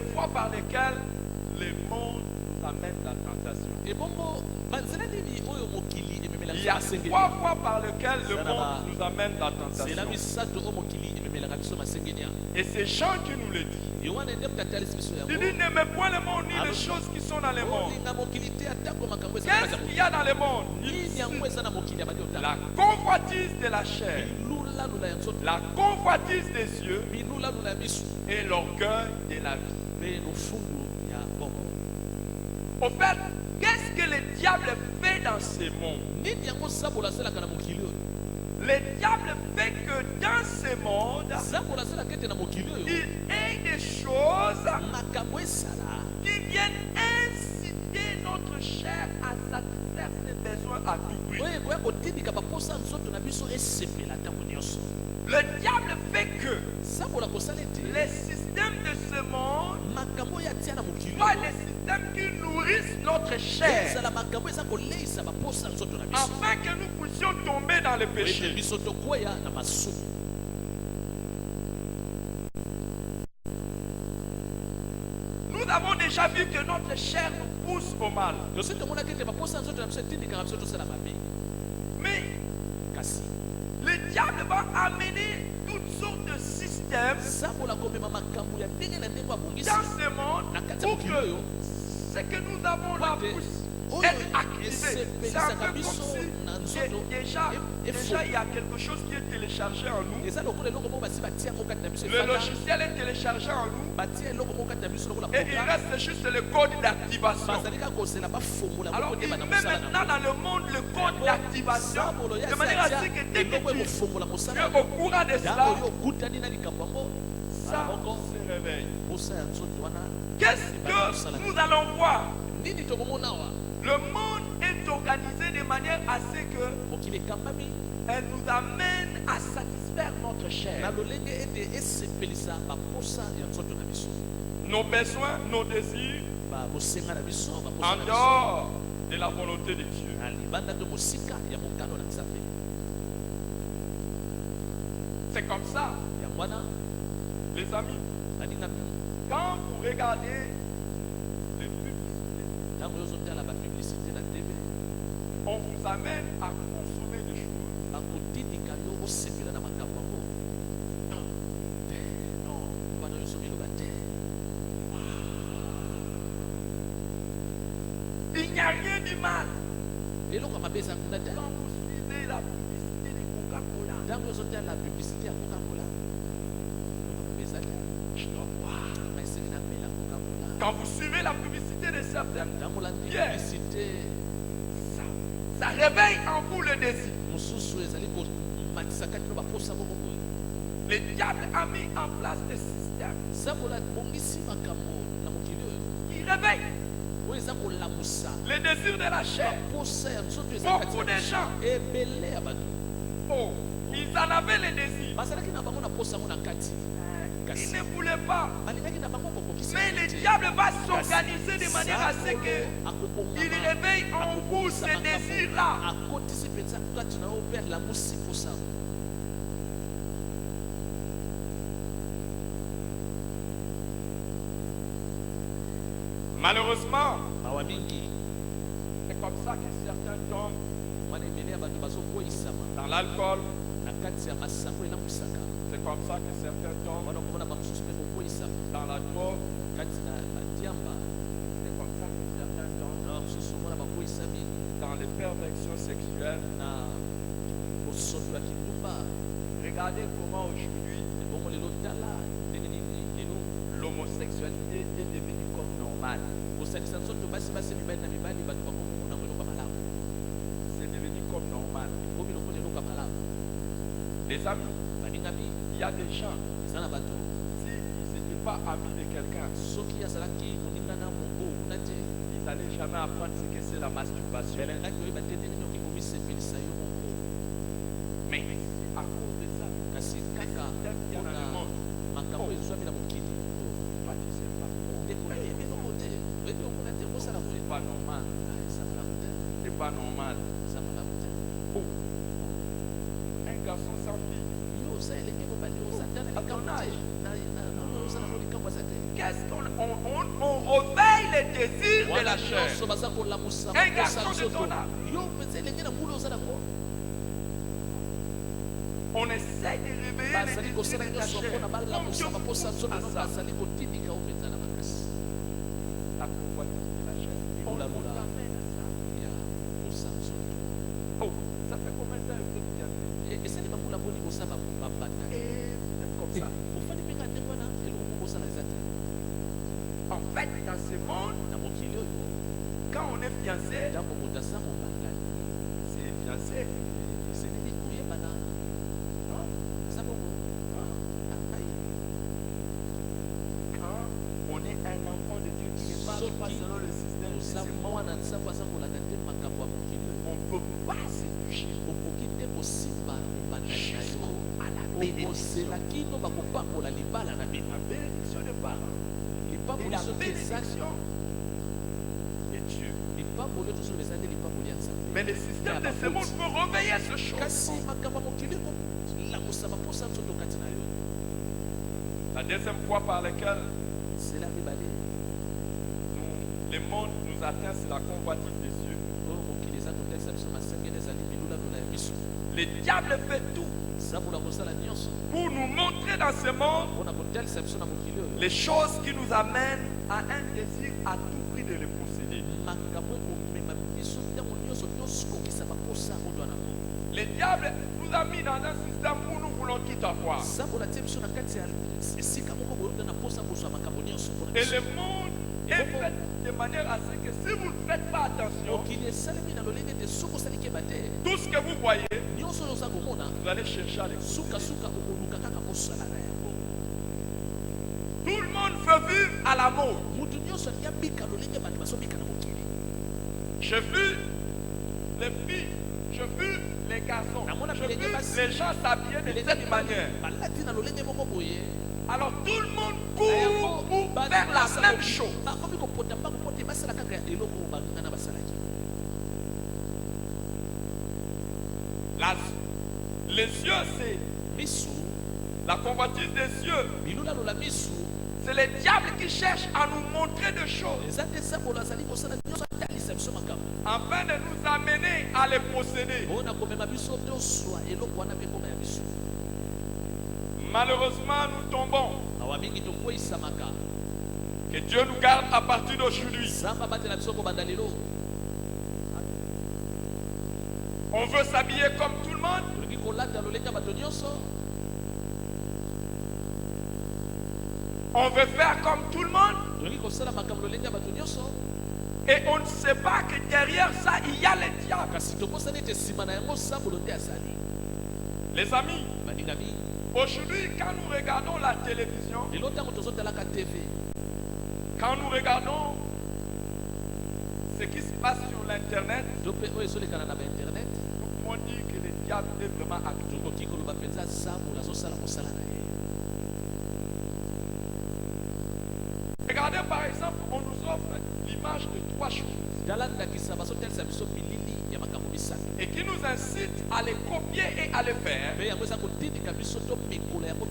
les voies par lesquelles le monde nous amène la tentation. Et bongo, banzela nini oyo mokili ememela Il y a masengeli. trois voies par lesquelles le Ça monde va. nous amène la C'est la tentation. misato o mokili ememela biso masengeli. Et c'est Jean qui nous le dit. Yohana ndiye mtatali biso yango. Il dit n'aimez point le monde ni les choses qui sont dans le monde. Olinga mokili te atako makambo eza Qu'est-ce qu'il y a dans le monde? nini yango eza na mokili abandi otala. La convoitise de la chair, Bilulalula ya nzoto. la convoitise des yeux Bilulalula ya miso. et l'orgueil de la vie. Mpe lofundu ya bongo. Au fait, qu'est-ce que le diable fait dans ce monde? Nini yango zambo asalaka na mokili oyo. Le diable fait que dans ce monde, Zambo asalaka ete na mokili oyo. il ait des choses Makambo esala. qui viennent inciter notre chair à satisfaire ses besoins à tout prix. Oyo ekoya kotindika baposa nzoto na biso esepela ntango nyonso. Le diable fait que Zambo kosala ete les systèmes de ce monde makambo oyo atia na mokili soient oyo. des systèmes qui nourrissent notre chair ezala makambo eza koleisa baposa nzoto na biso. afin que nous puissions tomber dans le Ete péché. biso tokweya na masumu. Nous avons déjà vu que notre chair nous pousse au mal. tosi tomonaki ete baposa nzoto na biso etindikaka biso tosala mabe. Mais Kasi le diable va amener toutes sortes de systèmes zambola komema makambo ya ndenge na ndenge abongisi dans ce monde na kati ya pour mokili que oyo ce que nous avons là Oyo puisse oyo être activé. C'est un esepelisaka peu comme biso na si nzoto déjà efo. il y a quelque chose qui est téléchargé en nous. eza lokola eloko moko basi batia yango kati na biso Le efanda logiciel est téléchargé en nous batia eloko moko kati na biso lokola et il programme reste juste le code d'activation. bazali kaka kozela bafongola Alors moko il nde met bana mosala maintenant dans le monde le code d'activation Sambolo ya de manière à ce satia que dès que eloko tu ekofongola mosala es au courant de ntango cela, yo okutani na likambo yango ça moko se réveille. posa ya nzoto wana Qu'est-ce que nous allons voir? nini tokomona awa Le monde est organisé de manière à ce que mokili ekambami elle nous amène à satisfaire notre na chair, lolenge ete esepelisa baposa ya nzoto na biso nos besoins, nos désirs, bosenga na biso baposa en na biso dehors de la volonté de Dieu. na libanda to mosika ya mokano na nzambe. C'est comme ça, yango wana les amis. balingami Quand vous regardez les publicités, ntango yo ozotala bapublicité na tv on vous amène à consommer des choses. bakotindika yo osepela na makambo yango non te non bana nyonso biloba te. Il n'y a rien de mal eloko ya mabe eza kuna te quand vous suivez la publicité de Coca-Cola. ntango yo ozotala publicité ya coca-cola eza te Je dois boire. esengeli amela coca-cola. Quand vous suivez la publicité de certaines, ntango olandi Yeah. publicité ça réveille en vous le désir. mosusu ezali komatisa kati no baposa moko boye. Le diable a mis en place des systèmes zambola bongisi makambo na mokili oyo qui réveillent oyo eza kolamusa les désirs de la chair. baposa ya nzoto eza Beaucoup kati de ya gens, ebele ya bato oh, ils en avaient les désirs. bazalaki na bango na posa yango na kati Ils ne voulaient pas. balingaki na bango kokokisa Mais le diable va s'organiser de manière à ce que il réveille en vous ces désirs-là. akotisi mpenza kati na yo mpe alamusi posa Malheureusement, mawa mingi c'est comme ça que certains tombent wana ebele ya bato bazokweyisama dans l'alcool. na kati ya masango elamusaka C'est comme ça que certains tombent wana komona bamosusu mpe kokweyisama dans la drogue. kati na badiamba C'est comme ça que certains tombent na bamosusu omona bakweyisami dans les perversions sexuelles. na bosoto ya kindumba. Regardez comment aujourd'hui bongo lelo tala ndenge nini lelo l'homosexualité est devenue comme normale. kosalisa nzoto basi mibali na mibali bato bakomona eloko ya malamu C'est devenu comme normal. ekomi lokola eloko ya malamu. Les amis, balingami il y a des gens, eza na bato s'ils n'étaient pas amis de quelqu'un, soki azalaki moningana mongo kuna te ils n'allaient jamais apprendre ce que c'est la masturbation. belangaki oyeba te ndenge nini okoki komisepelisa yo moko. Mais à cause de ça, kasi kaka mpona makambo ezwami na mokili pas de ça, pas nde koyebi eloko te oyebi okuna te kosala boye c'est pas normal. eza malamu te C'est pas normal. eza malamu te. Oh. Un garçon sans fille. yo oza elenge mobali oza te na likambo te oza na likambo aza te. Qu'est-ce qu'on les désirs de la chair. Un garçon de ton âge. On essaie de réveiller les désirs de ta chair. Comme Dieu pousse à ça. La convoitise de la chair. On t'amène à ça. Oh, ça fait combien de temps que vous êtes fiancés? Et vous êtes comme ça. En fait, dans ce monde, quand on est fiancé, c'est fiancé. Quand on est un enfant de Dieu qui ne marche pas selon le système de ce monde, on ne peut pas se toucher jusqu'à la bénédiction. La bénédiction des parents. Et la bénédiction de Dieu. Mais le système de ce monde peut réveiller ce chose. La deuxième fois par laquelle le monde nous atteint, c'est la convoitise des yeux. Le diable fait tout pour nous montrer dans ce monde les choses qui nous amènent à un désir à tout prix de les posséder. Le diable nous a mis dans un système où nous voulons tout avoir. Et le monde est fait de manière à ce que si vous ne faites pas attention, tout ce que vous voyez, vous allez chercher à l'écouter. Tout le monde veut vivre à la mode. J'ai vu les filles, j'ai vu les garçons, j'ai vu les gens s'habiller de cette manière. Alors tout le monde court pour faire la même chose. Les yeux, c'est la convoitise des yeux. C'est le diable qui cherche à nous montrer des choses afin de nous amener à les posséder. Malheureusement, nous tombons. Que Dieu nous garde à partir d'aujourd'hui. On veut s'habiller comme tout le monde. On veut faire comme tout le monde. Et on ne sait pas que derrière ça, il y a le diable. Les amis, aujourd'hui, quand nous regardons la télévision, quand nous regardons ce qui se passe sur l'internet, nous pouvons dire que le diable est vraiment actif. Regardez par exemple, on nous offre l'image de trois choses et qui nous incite à les copier et à les faire.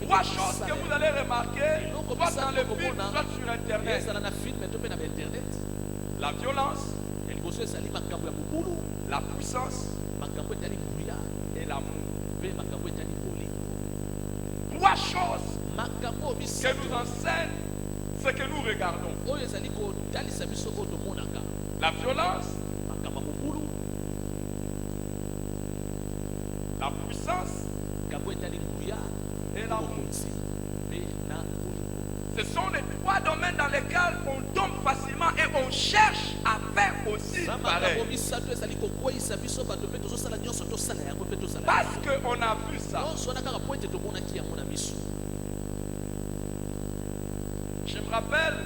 Trois choses que vous allez remarquer, soit dans le film, soit sur internet: la violence, la puissance et l'amour. Trois choses que nous enseignent ce que nous regardons: la violence, la puissance et l'amour. Ce sont les trois domaines dans lesquels on tombe facilement et on cherche à faire aussi pareil. Parce qu'on a vu ça. Je me rappelle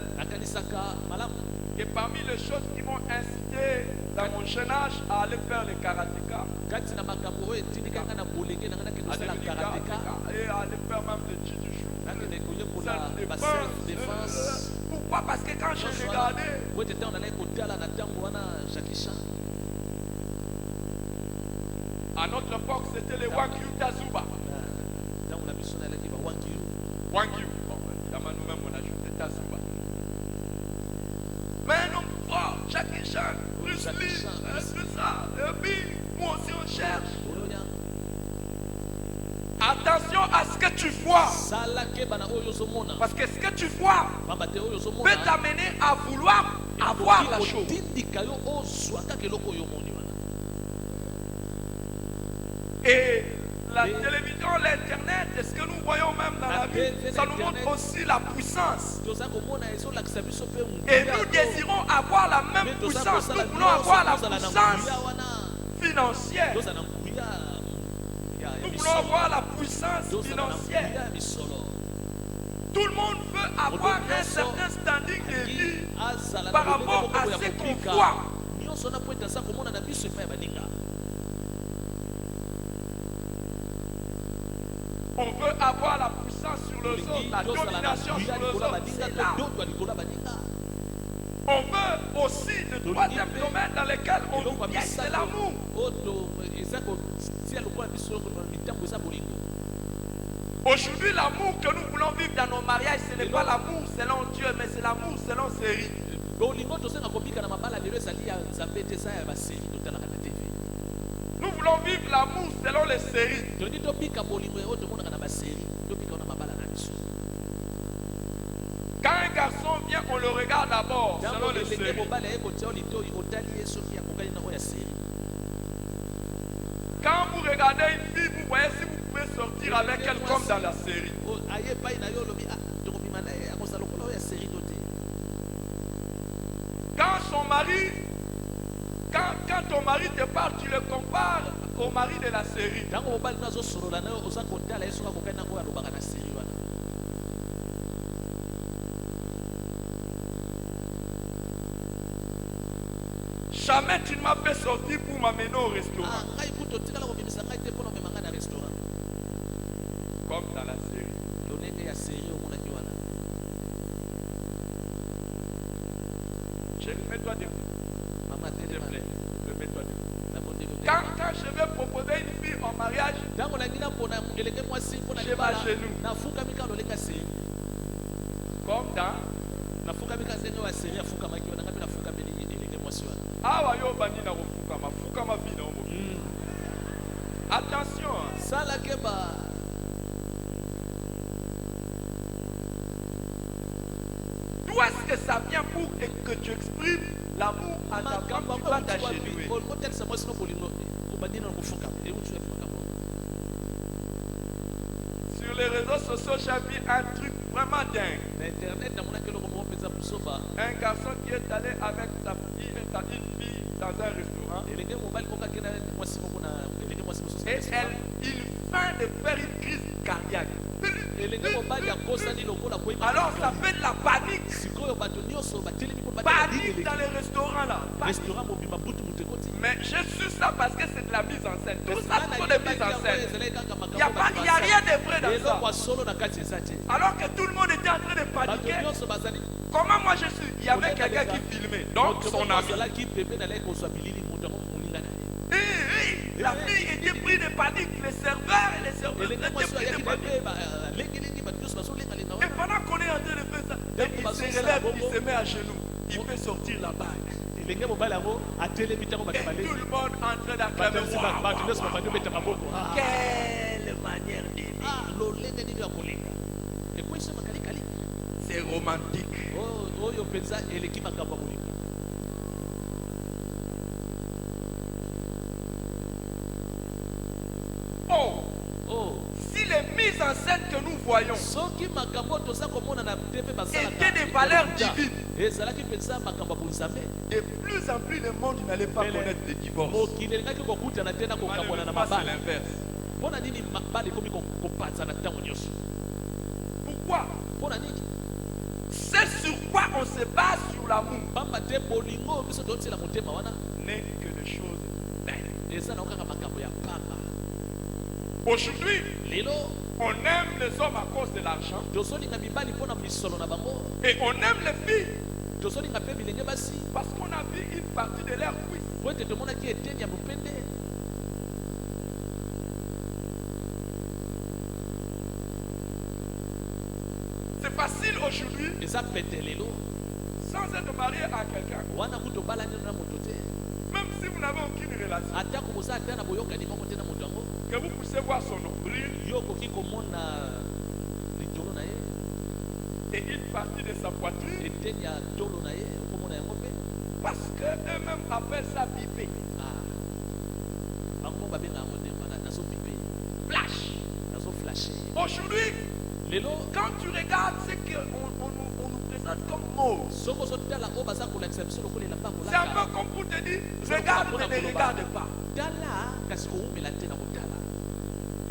que parmi les choses qui m'ont incité dans mon jeune âge à aller faire le karatéka, à devenir karatéka et à aller faire même le jiu-jitsu, self-défense. Pourquoi? Parce que quand je regardais, à notre époque, c'était les Wagyu Tazuba. Wagyu. Nous-mêmes, on ajoutait Tazuba. Mais Oh, Jackie Chan, Bruce Jackie Lee, Chan, tout ça. Et puis, nous aussi on cherche. Attention à ce que tu vois. Parce que ce que tu vois peut t'amener à vouloir avoir la chose. Et la télévision, l'internet, et ce que nous voyons même dans la vie, ça nous montre aussi la puissance. Et nous désirons avoir la même puissance. Nous voulons avoir la puissance financière. Nous voulons avoir la puissance financière. Tout le monde veut avoir un certain standing de vie par rapport à ce qu'on voit. On veut avoir la puissance sur les autres, la domination sur les autres. C'est là. On veut aussi le troisième domaine dans lequel on nous piège, c'est l'amour. Aujourd'hui, l'amour que nous voulons vivre dans nos mariages, ce n'est pas l'amour selon Dieu, mais c'est l'amour selon série. Nous voulons vivre l'amour selon les séries. Quand un garçon vient, on le regarde d'abord selon les séries. Quand vous regardez une fille, vous voyez si vous pouvez sortir avec elle comme dans la série. Quand son mari, quand ton mari te parle, tu le compares au mari de la série. Jamais tu ne m'as fait sortir pour m'amener au restaurant. Comme dans la série. Chérie, mets-toi debout. Maman, s'il te plaît. Mets-toi debout. Quand je vais proposer une fille en mariage, je m'agenouille. Comme dans attention. D'où est-ce que ça vient pour que tu exprimes l'amour à ta femme? Tu vas t'agenouiller. Sur les réseaux sociaux, j'ai vu un truc vraiment dingue. Un garçon qui est allé avec sa fille et sa fille dans un restaurant. Et il feint de faire une crise cardiaque. Alors ça fait de la panique. Panique dans les restaurants là. Mais je suis ça parce que c'est de la mise en scène. Tout ça, c'est de mise en scène. Il n'y a rien de vrai dans ça. Alors que tout le monde était en train de paniquer. Comment moi je suis? Il y avait quelqu'un qui filmait. Donc son ami. La fille était prise de panique. Les serveurs et les serveurs étaient pris de panique. Et pendant qu'on est en train de faire ça, il se relève, il se met à genoux. Il fait sortir la bague. Et tout le monde en train d'acclamer. Quelle manière d'aimer. C'est romantique. Si les mises en scène que nous voyons étaient des valeurs divines, de plus en plus le monde n'allait pas connaître le divorce. Malheureusement, c'est l'inverse. Pourquoi? C'est sur quoi on se base sur l'amour. N'est que des choses belles. Aujourd'hui, on aime les hommes à cause de l'argent. Et on aime les filles parce qu'on a vu une partie de leur cuisse. C'est facile aujourd'hui. sans être marié à quelqu'un, même si vous n'avez aucune relation, que vous puissiez voir son nombril et une partie de sa poitrine, parce qu'eux-mêmes appellent ça bipé. Flash. Aujourd'hui, quand tu regardes ce qu'on nous présente comme mot, c'est un peu comme pour te dire, regarde mais ne regarde pas.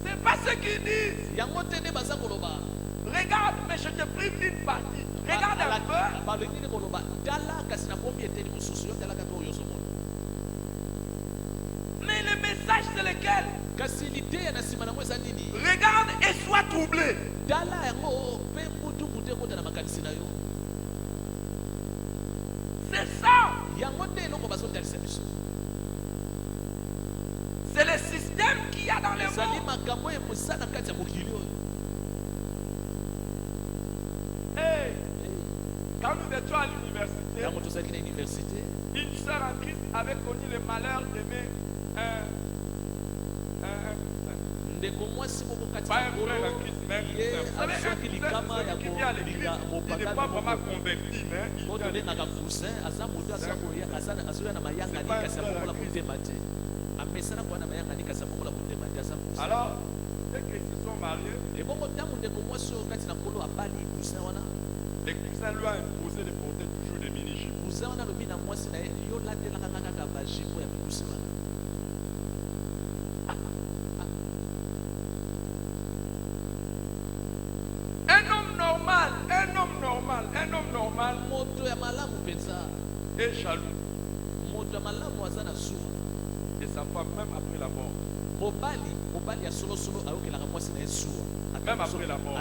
C'est pas ce qu'ils disent. Regarde mais je te prive d'une partie. Regarde un peu. Mais le message c'est lequel? Regarde et sois troublé. C'est ça. C'est le système qu'il y a dans le monde. Hey, quand nous étions à l'université, une sœur en Christ avait connu le malheur d'aimer pas un frère en Christ, mais vous savez, qui vient à l'église, il n'est pas vraiment converti, mais il vient à l'église. Alors, dès qu'ils se sont mariés, les cousins lui ont imposé de porter toujours des mini-jupes. Un homme normal est jaloux et sa femme même après la mort. Même après la mort.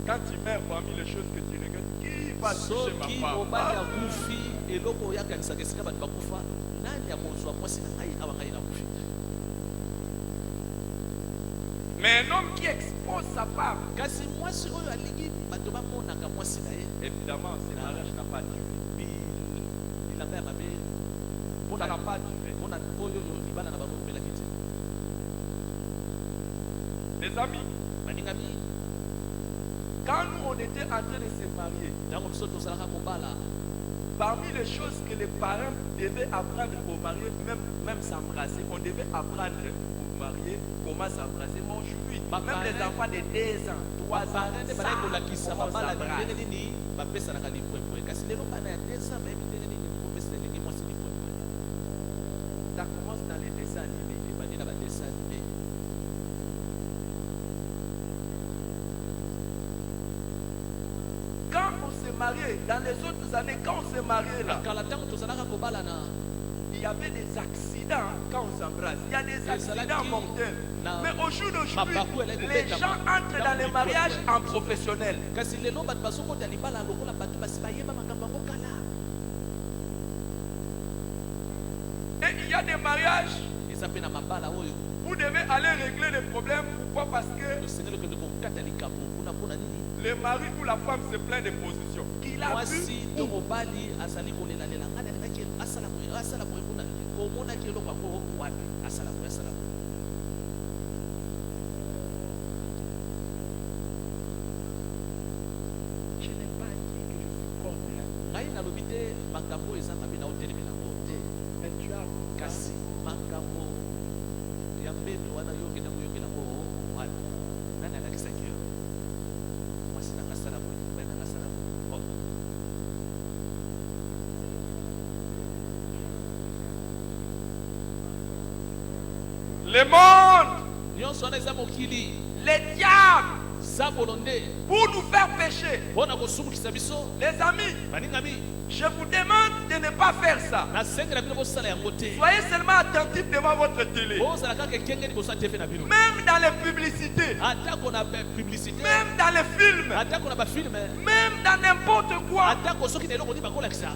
Quand tu meurs parmi les choses que tu regrettes, qui va toucher ma femme? Mais un homme qui expose sa femme, évidemment, ce mariage n'a pas duré. Ça n'a pas duré. Les amis, quand nous on était en train de se marier, parmi les choses que les parents devaient apprendre au marié, même s'embrasser, on devait apprendre au marié comment s'embrasser. Moi aujourd'hui, même les enfants de 2 ans, 3 ans, ça commence dans les dessins animés. Quand on s'est marié, dans les autres années, quand on s'est marié là, il y avait des accidents quand on s'embrasse. Il y a des accidents mortels. Mais au jour d'aujourd'hui, les gens entrent dans les mariages en professionnel. Et il y a des mariages, vous devez aller régler les problèmes. Pourquoi? Parce que le mari ou la femme se plaint des positions qu'il a vues. Je n'ai pas dit que je suis contre. Mais tu as cassé. Le monde, les diables, pour nous faire pécher. Les amis, je vous demande de ne pas faire ça. Soyez seulement attentifs devant votre télé. Même dans les publicités, même dans les films, même dans n'importe quoi.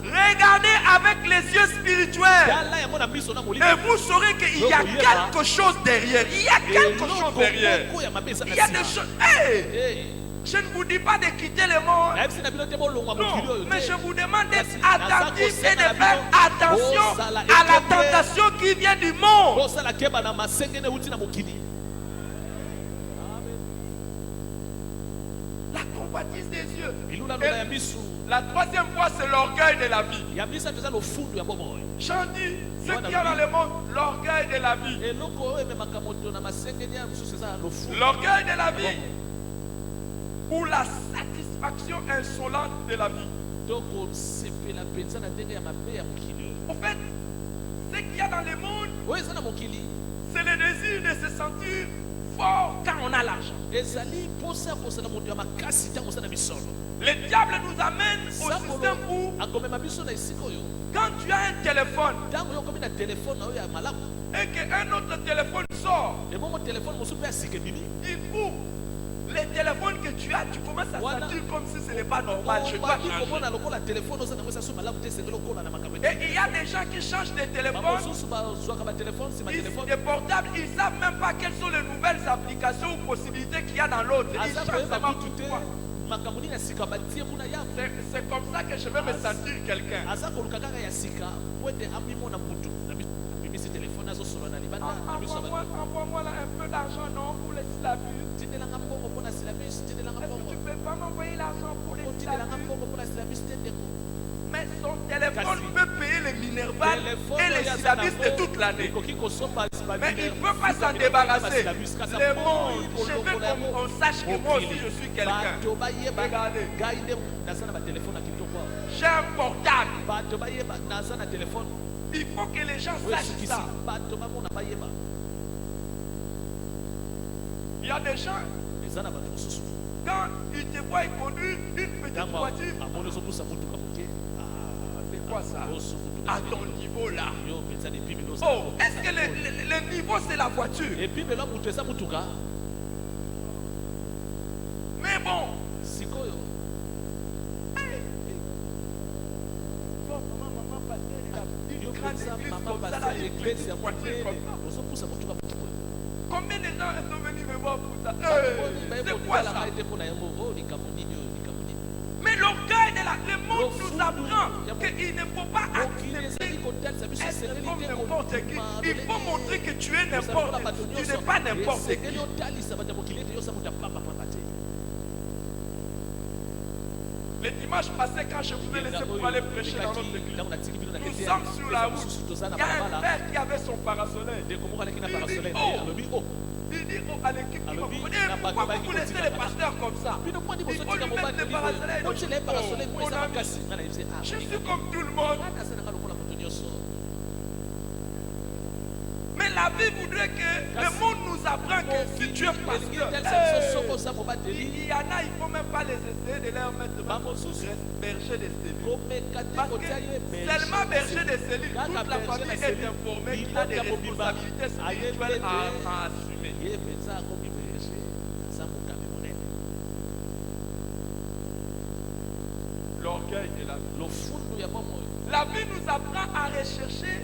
Regardez avec les yeux spirituels et vous saurez qu'il y a quelque chose derrière. Il y a quelque chose derrière. Il y a des choses. Hey! Je ne vous dis pas de quitter le monde. Non, mais je vous demande d'être attentif et de faire attention à la tentation qui vient du monde. La convoitise des yeux. Et la troisième fois, c'est l'orgueil de la vie. J'en dis, ce qu'il y a dans le monde, l'orgueil de la vie. L'orgueil de la vie ou la satisfaction insolente de la vie. En fait, ce qu'il y a dans le monde, c'est le désir de se sentir fort quand on a l'argent. Le diable nous amène au système où quand tu as un téléphone et qu'un autre téléphone sort, il faut les téléphones que tu as, tu commences à sentir comme si ce n'est pas normal. Je dois changer. Et il y a des gens qui changent de téléphone, des portables, ils ne savent même pas quelles sont les nouvelles applications ou possibilités qu'il y a dans l'autre. Ils changent seulement pourquoi. C'est comme ça que je vais me sentir quelqu'un. Envoie-moi là un peu d'argent, non, pour les syllabus. Est-ce que tu ne peux pas m'envoyer l'argent pour les syllabus? Mais son téléphone peut payer les minervales et les syllabus de toute l'année. Mais il ne peut pas s'en débarrasser. Le monde, je veux qu'on sache que moi aussi je suis quelqu'un. Regardez. J'ai un portable. Il faut que les gens sachent ça. Il y a des gens, quand ils te voient conduire une petite voiture, c'est quoi ça? À ton niveau là. Oh, est-ce que le niveau c'est la voiture? Mais bon. Combien de gens sont venus me voir pour ça? C'est quoi ça? Mais l'orgueil de le monde nous apprend qu'il ne faut pas accepter être comme n'importe qui. Il faut montrer que tu es n'importe qui. Tu n'es pas n'importe qui. Le dimanche passé, quand je vous ai laissé pour aller prêcher dans notre église, nous sommes sur la route. Il y a un père qui avait son parasolet. Il dit à l'équipe qui va venir, pourquoi vous laissez les pasteurs comme ça? Il faut lui mettre les parasolets. Je suis comme tout le monde. Mais la vie voudrait que le monde nous apprend que si tu es pasteur, il y en a, il ne faut même pas les essayer de leur mettre berger des cellules. Parce que seulement berger des cellules, toute la famille est informée qu'il a des responsabilités spirituelles à assumer. L'orgueil de la vie. La vie nous apprend à rechercher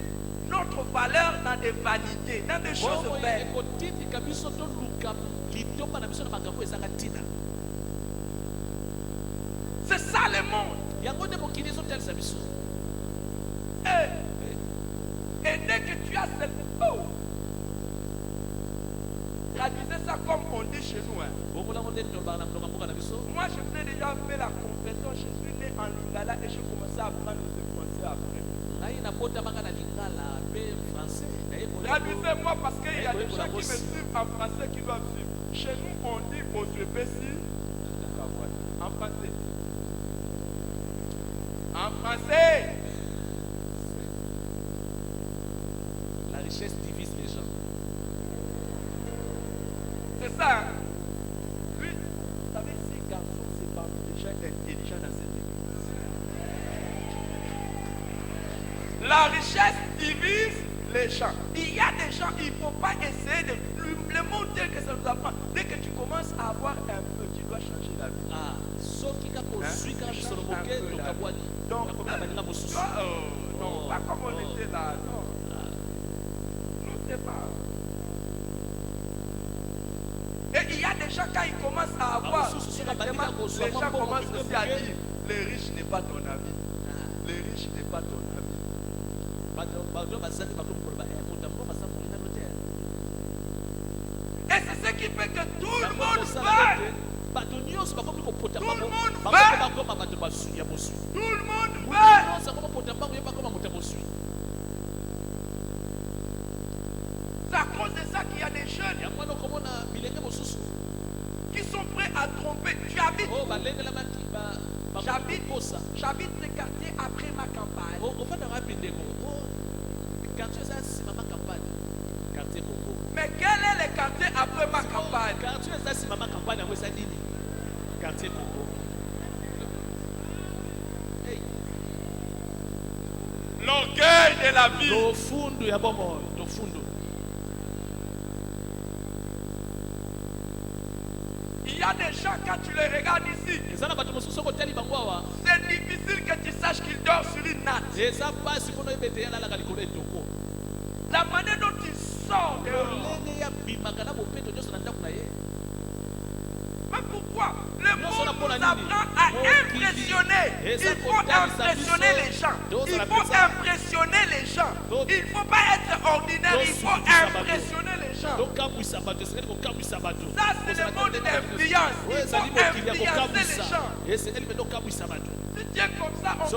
notre valeur dans des vanités, dans des choses belles. C'est ça le monde. Et dès que tu as cette... Oh, traduisez ça comme on dit chez nous. Moi, je vous ai déjà fait la confession. Je suis né en Lingala et je commençais à apprendre le français après. Traduisez-moi parce qu'il y a des gens qui me suivent en français qui doivent suivre. Chez nous, on dit aux épaissis en français. En français. La richesse divise les gens. C'est ça. Hein? Lui, vous savez, ces garçons, c'est parmi les gens intelligents dans cette église. La richesse divise les gens. Il y a des gens, il ne faut pas essayer de le monde tel que ça nous apprend. Dès que tu commences à avoir un peu, tu dois changer la vie. Ah, sauf qu'il y a donc, non, pas comme on était là. Non, non, c'est pas. Et Et il y a des gens quand ils commencent à avoir, les gens commencent aussi à dire, les riches n'est pas ton ami. Les riches n'est pas ton ami. Et c'est ce qui fait que tout le monde veut. Tout le monde veut. Tout le monde veut. C'est à cause de ça qu'il y a des jeunes qui sont prêts à tromper. J'habite le quartier après ma campagne. Mais quel est le quartier après ma campagne? L'orgueil de la vie. Il y a des gens, quand tu les regardes ici, c'est difficile que tu saches qu'ils dorment sur une natte. La manière dont ils sortent dehors. Mais pourquoi? Le monde nous apprend à impressionner. Il faut impressionner les gens. Il faut impressionner les gens. Il ne faut pas être ordinaire. Il faut impressionner les gens. Ça, c'est le monde d'influence. Il faut influencer les gens. Si tu es comme ça, on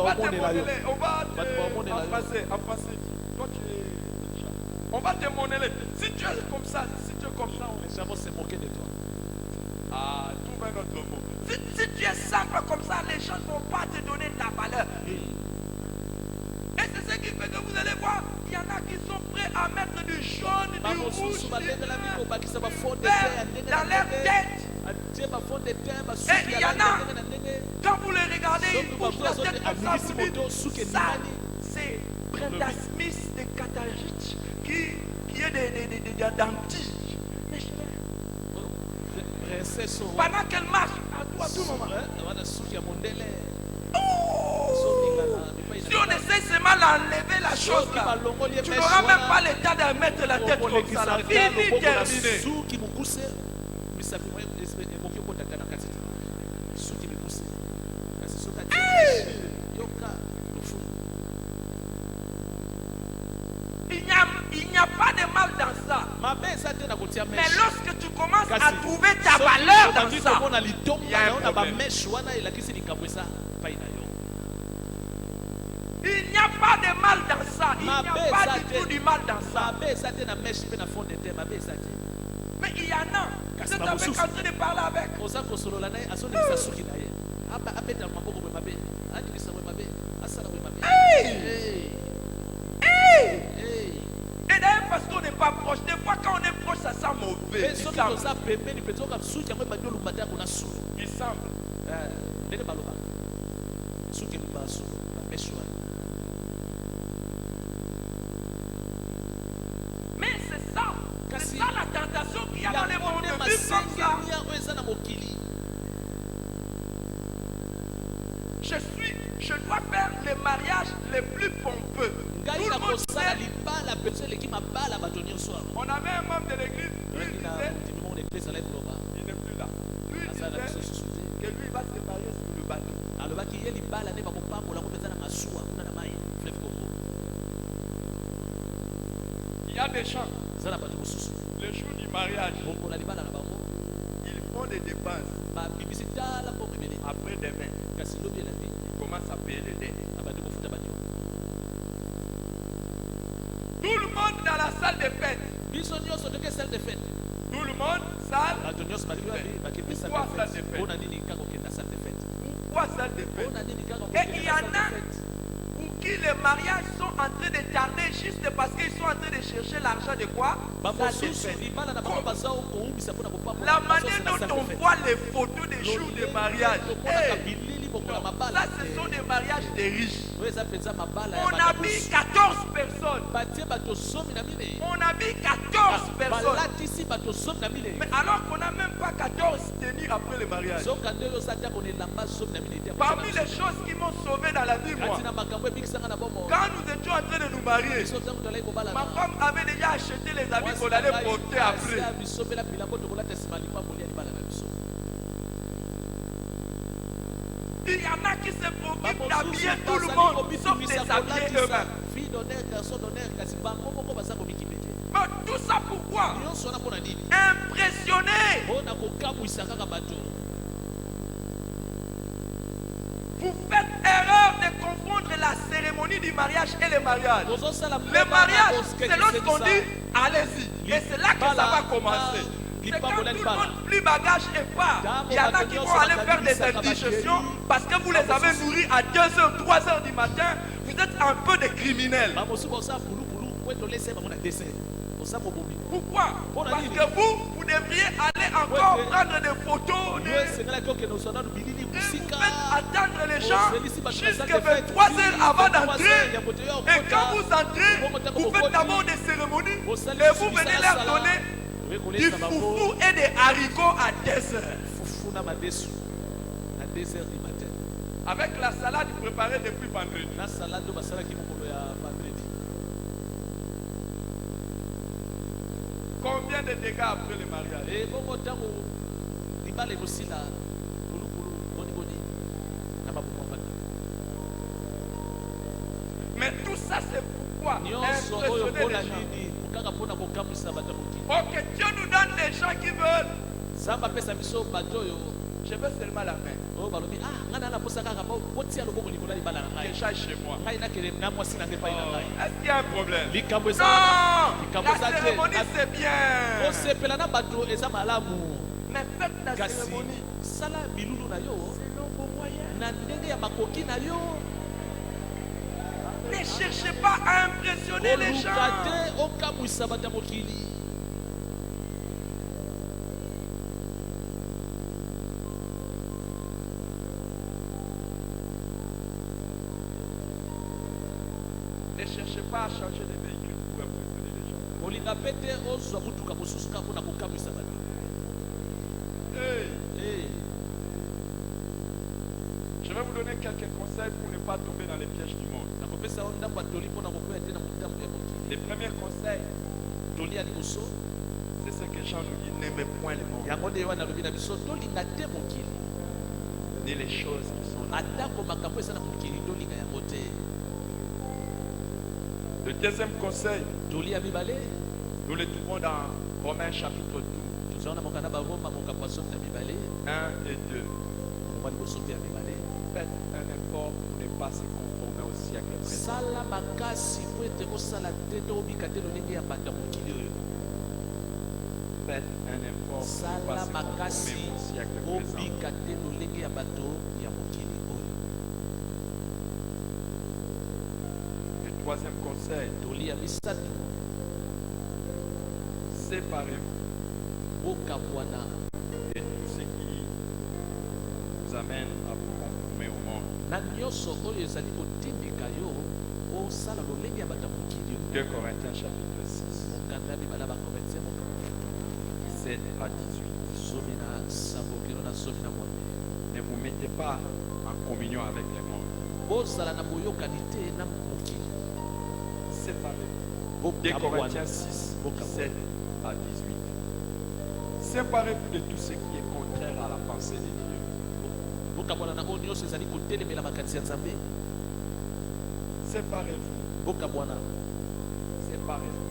va te modeler. En français. Toi, tu es... On va te modeler. Si tu es comme ça, les gens vont se moquer de toi. Ah, trouve un autre mot. Si tu es simple comme ça, les gens ne vont pas te donner de la valeur. Et c'est ce qui fait que vous allez voir, il y en a qui sont prêts à mettre du jaune, du rouge, du vert dans leur tête. Et il y en a, quand vous les regardez, ils bougent la tête comme ça, vous dites, ça, c'est Brenda Smith de Katarich qui est d'Antilles. Pendant qu'elle marche, à tout moment. Si on essaie seulement d'enlever la chose là, tu n'auras même pas le temps de mettre la tête comme ça. Fini, terminé. Il n'y a pas de mal dans ça. Mais lorsque tu commences à trouver ta valeur dans ça, il y a un problème. Il n'y a pas de mal dans ça. Il n'y a pas du tout du mal dans ça. Mais il y en a. Vous êtes en train de parler avec. Et d'ailleurs, parce qu'on n'est pas proche, des fois quand on est proche, ça sent mauvais. Il semble. Mais c'est ça. C'est ça la tentation qu'il y a dans le monde de vivre comme ça. Je dois faire les mariages les plus pompeux. Tout le monde sait. On avait un membre de l'église, lui disait, il n'est plus là. Lui disait que lui va se marier sur le bateau. Il y a des gens, le jour du mariage, ils font des dépenses. Après demain, ils commencent à payer les dettes. Tout le monde dans la salle de fête. Tout le monde, salle. Pourquoi salle de fête? Pourquoi salle de fête? Et il y en a pour qui les mariages sont en train de tarder juste parce qu'ils sont en train de chercher l'argent de quoi? Salle de fête. La manière dont on voit les photos des jours de mariage. Hey. Ça, ce sont des mariages de riches. On a mis 14 personnes. On a mis 14 personnes. Mais alors qu'on n'a même pas 14 tenir après le mariage. Parmi les choses qui m'ont sauvé dans la vie, moi, quand nous étions en train de nous marier, ma femme avait déjà acheté les habits qu'on allait porter après. Il y en a qui se préoccupent d'habiller tout le monde, sauf de s'habiller eux-mêmes. Mais tout ça pourquoi? Impressionner. Vous faites erreur de confondre la cérémonie du mariage et le mariage. Le mariage, c'est lorsqu'on dit allez-y. Et c'est là que ça va commencer. C'est quand tout le monde plie bagage et part. Il y en a qui vont aller faire des indigestions parce que vous les avez nourris à 2h, 3h du matin. Vous êtes un peu des criminels. Pourquoi? Parce que vous devriez aller encore prendre des photos. Et vous faites attendre les gens jusqu'à 23h avant d'entrer. Et quand vous entrez, vous faites d'abord des cérémonies et vous venez leur donner du foufou et des haricots à 2h. Avec la salade préparée depuis vendredi. Combien de dégâts après le mariage? Mais tout ça c'est pourquoi impressionner les gens. Ok, Dieu nous donne des gens qui veulent. Je veux seulement la main. Déjà chez moi. Est-ce qu'il y a un problème? Non! La cérémonie c'est bien. Mais faites la cérémonie selon vos moyens. Ne cherchez pas à impressionner les gens. Ne cherchez pas à changer de véhicule pour impressionner les gens. Hey. Je vais vous donner quelques conseils pour ne pas tomber dans les pièges du monde. Les premiers conseils, c'est ce que Jean nous dit, n'aimez point le monde, ni les choses qui sont là. Le deuxième conseil, nous le trouvons dans Romains chapitre 12, 1 et 2. Faites un effort pour ne pas se conformer au siècle présent. Faites un effort pour ne pas se conformer au siècle présent. Le troisième conseil, séparez-vous de tout ce qui vous amène à vous conformer au monde. 2 Corinthiens chapitre 6, 7 à 18. Ne vous mettez pas en communion avec le monde. Séparez-vous. 2 Corinthiens 6, 7 à 18. Séparez-vous de tout ce qui est contraire à la pensée de Dieu. Séparez-vous. Séparez-vous.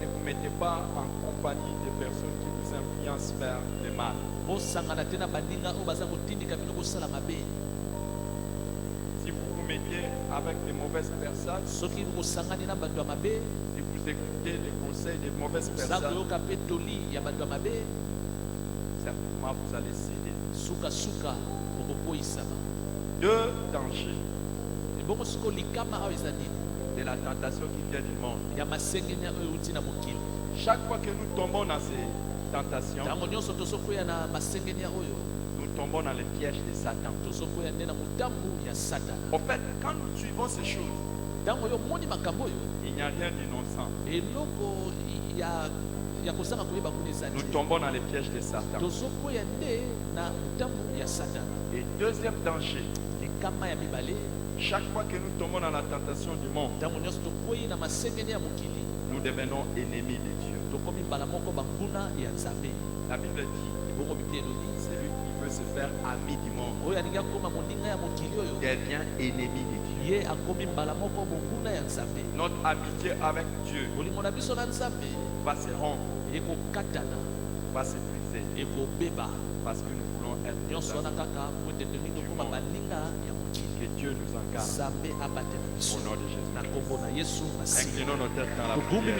Ne vous mettez pas en compagnie de personnes qui vous influencent vers le mal. Si vous vous mettez avec de mauvaises personnes, si vous écoutez les conseils de mauvaises personnes, certainement vous allez céder. Deux dangers de la tentation qui vient du monde. Chaque fois que nous tombons dans ces tentations, nous tombons dans les pièges de Satan. En fait, quand nous suivons ces choses, il n'y a rien d'innocent. Nous tombons dans les pièges de Satan. Et deuxième danger, chaque fois que nous tombons dans la tentation du monde, nous devenons ennemis de Dieu. La Bible dit, celui qui veut se faire ami du monde devient ennemi de Dieu. Notre amitié avec Dieu va se rompre, va se briser, parce que nous voulons être des amis du monde. Que Dieu nous engage au nom de Jésus. Inclinons nos têtes dans la prière.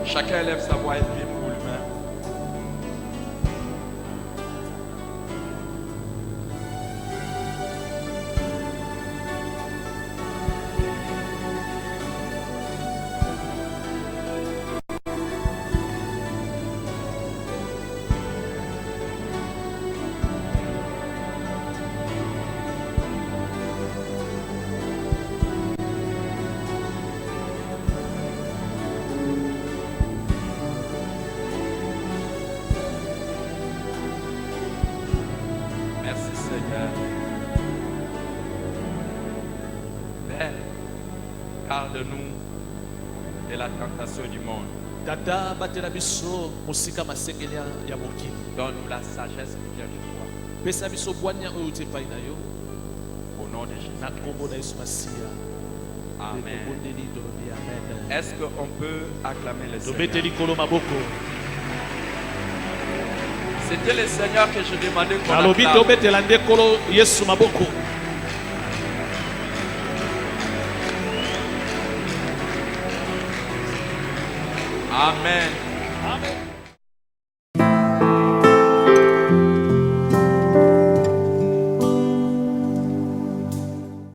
Chacun élève sa voix et prie pour lui-même. Garde-nous de la tentation du monde. Donne-nous la sagesse qui vient de toi. Au nom de Jésus. Amen. Est-ce qu'on peut acclamer le Seigneur? C'était le Seigneur que je demandais qu'on acclame. Amen.